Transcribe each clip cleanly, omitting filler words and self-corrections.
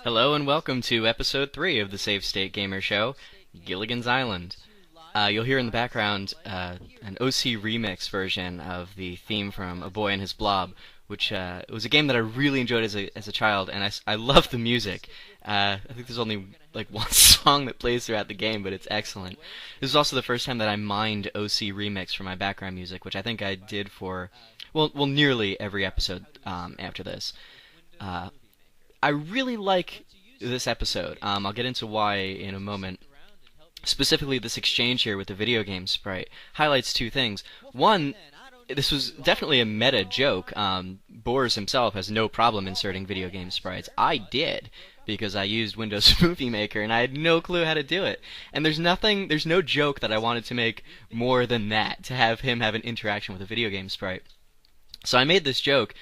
Hello and welcome to episode 3 of the Save State Gamer Show, Gilligan's Island. You'll hear in the background an OC remix version of the theme from A Boy and His Blob, which was a game that I really enjoyed as a child, and I love the music. I think there's only like one song that plays throughout the game, but it's excellent. This is also the first time that I mined OC remix for my background music, which I think I did for, well, nearly every episode after this. I really like this episode. I'll get into why in a moment. Specifically, this exchange here with the video game sprite highlights two things. One, this was definitely a meta joke. Boers himself has no problem inserting video game sprites. I did, because I used Windows Movie Maker and I had no clue how to do it. And there's no joke that I wanted to make more than that, to have him have an interaction with a video game sprite. So I made this joke,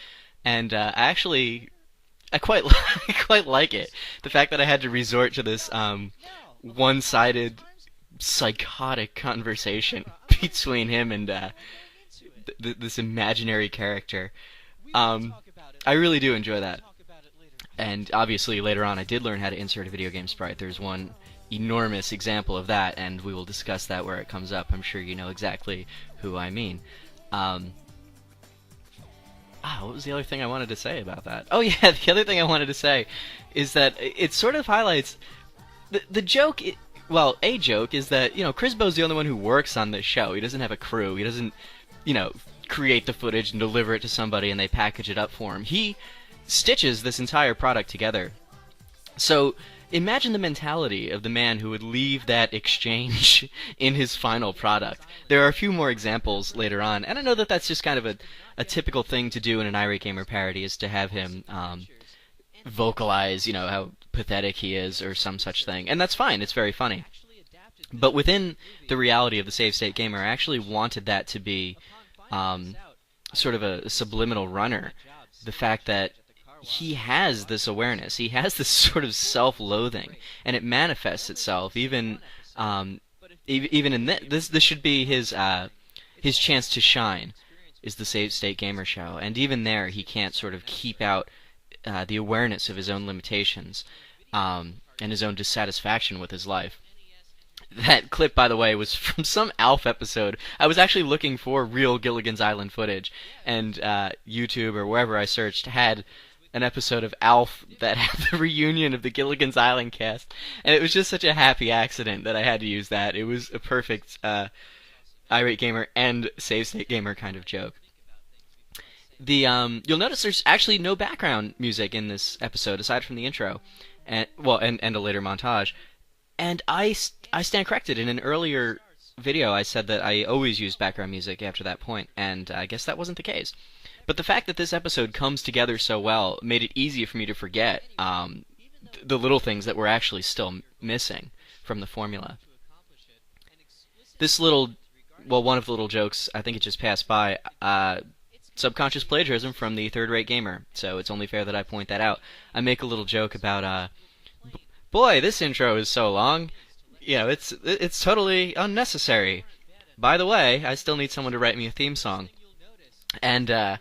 and I quite like it. The fact that I had to resort to this one-sided, psychotic conversation between him and this imaginary character. I really do enjoy that. And obviously, later on, I did learn how to insert a video game sprite. There's one enormous example of that, and we will discuss that where it comes up. I'm sure you know exactly who I mean. What was the other thing I wanted to say about that? Oh yeah, the other thing I wanted to say is that it sort of highlights the joke. A joke is that, Crisbo's the only one who works on this show. He doesn't have a crew. He doesn't, create the footage and deliver it to somebody and they package it up for him. He stitches this entire product together. So imagine the mentality of the man who would leave that exchange in his final product. There are a few more examples later on, and I know that that's just kind of a typical thing to do in an Irate Gamer parody, is to have him vocalize, how pathetic he is or some such thing. And that's fine, it's very funny. But within the reality of the Save State Gamer, I actually wanted that to be sort of a subliminal runner. The fact that he has this awareness, he has this sort of self-loathing, and it manifests itself even in this. This should be his chance to shine, is the Save State Gamer Show, and even there he can't sort of keep out the awareness of his own limitations and his own dissatisfaction with his life. That clip, by the way, was from some ALF episode. I was actually looking for real Gilligan's Island footage, and YouTube or wherever I searched had an episode of ALF that had the reunion of the Gilligan's Island cast, and it was just such a happy accident that I had to use that. It was a perfect Irate Gamer and Save State Gamer kind of joke. You'll notice there's actually no background music in this episode aside from the intro, and a later montage. And I stand corrected. In an earlier video, I said that I always used background music after that point, and I guess that wasn't the case. But the fact that this episode comes together so well made it easy for me to forget the little things that were actually still missing from the formula. One of the little jokes, I think it just passed by, subconscious plagiarism from the Third Rate Gamer, so it's only fair that I point that out. I make a little joke about, boy, this intro is so long. It's totally unnecessary. By the way, I still need someone to write me a theme song. And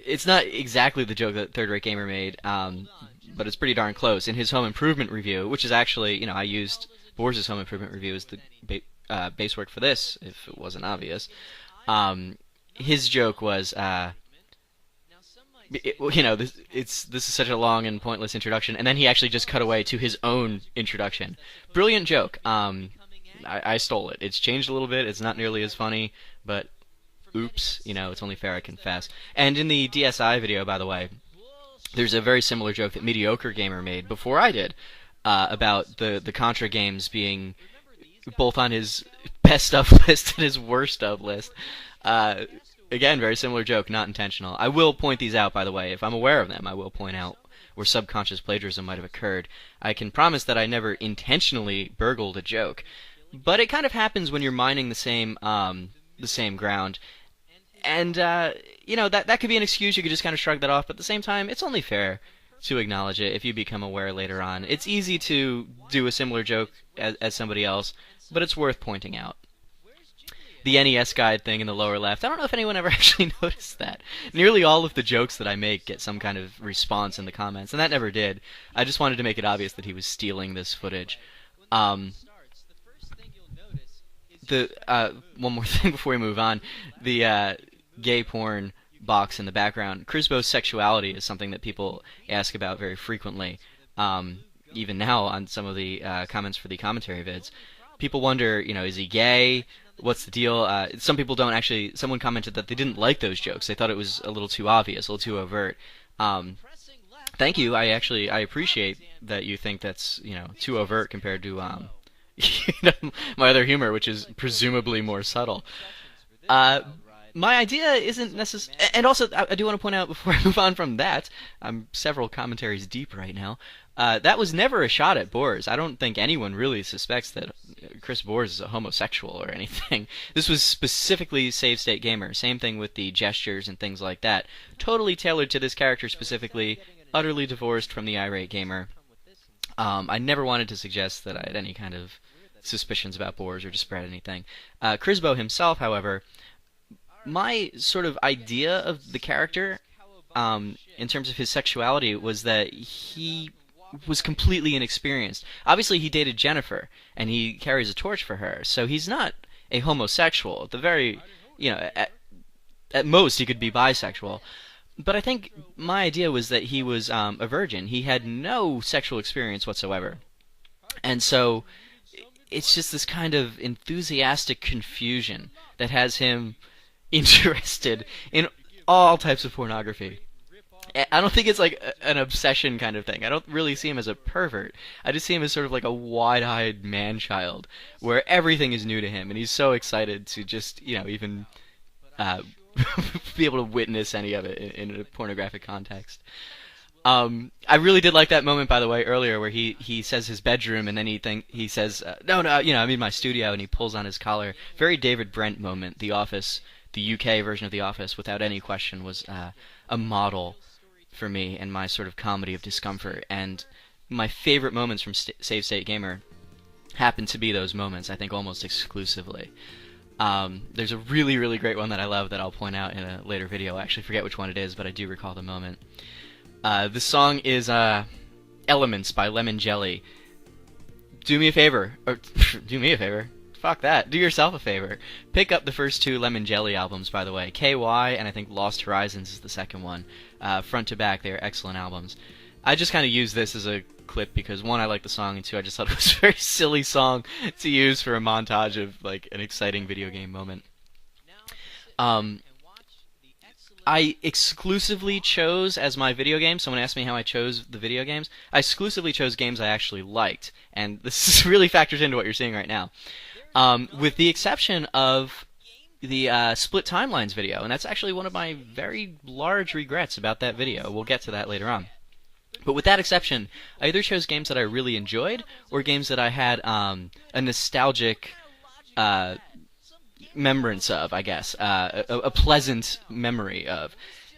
it's not exactly the joke that Third Rate Gamer made, but it's pretty darn close. In his home improvement review, which is actually, I used Boers' home improvement review as the base work for this, if it wasn't obvious. His joke was, this is such a long and pointless introduction, and then he actually just cut away to his own introduction. Brilliant joke. I stole it. It's changed a little bit. It's not nearly as funny, but oops, it's only fair I confess. And in the DSI video, by the way, there's a very similar joke that Mediocre Gamer made before I did, about the Contra games being both on his best of list and his worst of list. Again, very similar joke, not intentional. I will point these out, by the way. If I'm aware of them, I will point out where subconscious plagiarism might have occurred. I can promise that I never intentionally burgled a joke, but it kind of happens when you're mining the same ground. And, that could be an excuse. You could just kind of shrug that off, but at the same time, it's only fair to acknowledge it if you become aware later on. It's easy to do a similar joke as somebody else, but it's worth pointing out. the NES guide thing in the lower left. I don't know if anyone ever actually noticed that. Nearly all of the jokes that I make get some kind of response in the comments, and that never did. I just wanted to make it obvious that he was stealing this footage. The one more thing before we move on, the gay porn box in the background. Crisbo's sexuality is something that people ask about very frequently. Even now on some of the comments for the commentary vids, people wonder, is he gay? What's the deal? Some people don't actually. Someone commented that they didn't like those jokes. They thought it was a little too obvious, a little too overt. Thank you. I appreciate that you think that's too overt compared to my other humor, which is presumably more subtle. My idea isn't necessary, and also I do want to point out before I move on from that, I'm several commentaries deep right now. That was never a shot at Boers. I don't think anyone really suspects that Chris Boers is a homosexual or anything. This was specifically Save State Gamer. Same thing with the gestures and things like that. Totally tailored to this character specifically, utterly divorced from the irate gamer. I never wanted to suggest that I had any kind of suspicions about Boers or to spread anything. Crisbo himself, however, my sort of idea of the character, in terms of his sexuality, was that he was completely inexperienced. Obviously, he dated Jennifer, and he carries a torch for her, so he's not a homosexual. At the very, at most, he could be bisexual. But I think my idea was that he was a virgin. He had no sexual experience whatsoever. And so it's just this kind of enthusiastic confusion that has him interested in all types of pornography. I don't think it's like an obsession kind of thing. I don't really see him as a pervert. I just see him as sort of like a wide-eyed man-child where everything is new to him, and he's so excited to just, even be able to witness any of it in a pornographic context. I really did like that moment, by the way, earlier where he says his bedroom, and then he says, no, I mean my studio, and he pulls on his collar. Very David Brent moment. The Office, the UK version of The Office, without any question, was a model for me and my sort of comedy of discomfort. And my favorite moments from Save State Gamer happen to be those moments, I think almost exclusively. There's a really, really great one that I love that I'll point out in a later video. I actually forget which one it is, but I do recall the moment. The song is Elements by Lemon Jelly. Do me a favor. Fuck that. Do yourself a favor. Pick up the first two Lemon Jelly albums, by the way. KY and I think Lost Horizons is the second one. Front to back, they are excellent albums. I just kind of use this as a clip because, one, I like the song, and two, I just thought it was a very silly song to use for a montage of like an exciting video game moment. I exclusively chose as my video game. Someone asked me how I chose the video games. I exclusively chose games I actually liked, and this really factors into what you're seeing right now. With the exception of the Split Timelines video, and that's actually one of my very large regrets about that video. We'll get to that later on. But with that exception, I either chose games that I really enjoyed or games that I had a nostalgic remembrance of, I guess, a pleasant memory of.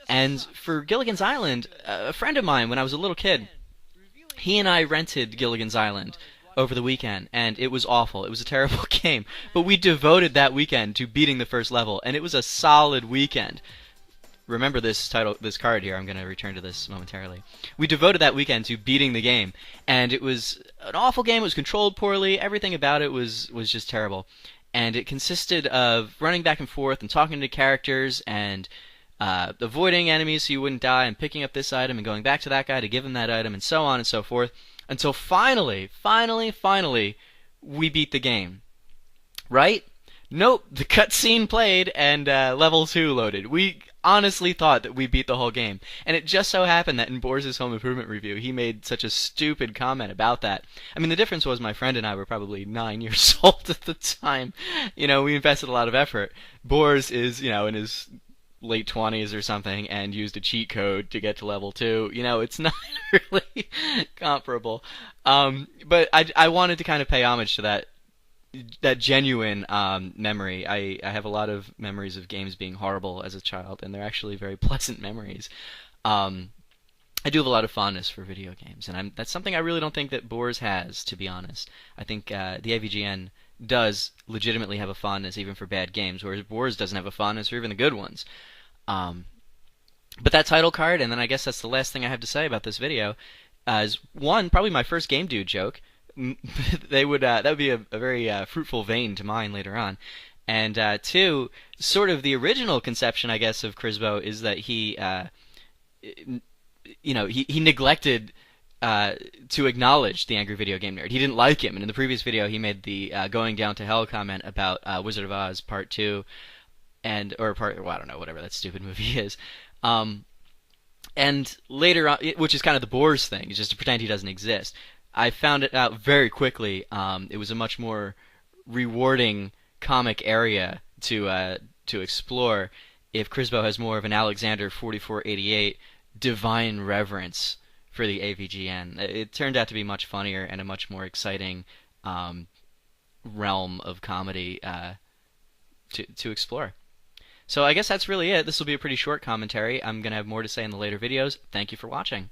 And for Gilligan's Island, a friend of mine, when I was a little kid, he and I rented Gilligan's Island over the weekend, and it was awful. It was a terrible game. But we devoted that weekend to beating the first level, and it was a solid weekend. Remember this card here. I'm going to return to this momentarily. We devoted that weekend to beating the game, and it was an awful game. It was controlled poorly. Everything about it was just terrible. And it consisted of running back and forth and talking to characters and avoiding enemies so you wouldn't die and picking up this item and going back to that guy to give him that item and so on and so forth. Until finally, we beat the game. Right? Nope, the cutscene played and level 2 loaded. We honestly thought that we beat the whole game. And it just so happened that in Boers' Home Improvement review, he made such a stupid comment about that. I mean, the difference was my friend and I were probably 9 years old at the time. We invested a lot of effort. Boers is, in his late 20s or something and used a cheat code to get to level 2. It's not really comparable. But I wanted to kind of pay homage to that genuine memory. I have a lot of memories of games being horrible as a child, and they're actually very pleasant memories. I do have a lot of fondness for video games, and that's something I really don't think that Boers has, to be honest. I think the AVGN does legitimately have a fondness even for bad games, whereas Boars doesn't have a fondness for even the good ones. Um, but that title card, and then I guess that's the last thing I have to say about this video, is one, probably my first Game Dude joke. That would be a very fruitful vein to mine later on. And two, sort of the original conception, I guess, of Crisbo is that he neglected to acknowledge the angry video game nerd. He didn't like him, and in the previous video, he made the going down to hell comment about Wizard of Oz Part Two, well, I don't know, whatever that stupid movie is. And later on, which is kind of the Boars thing, is just to pretend he doesn't exist. I found it out very quickly. It was a much more rewarding comic area to explore if Crisbo has more of an Alexander 4488 divine reverence for the AVGN. It turned out to be much funnier and a much more exciting realm of comedy to explore. So I guess that's really it. This will be a pretty short commentary. I'm going to have more to say in the later videos. Thank you for watching.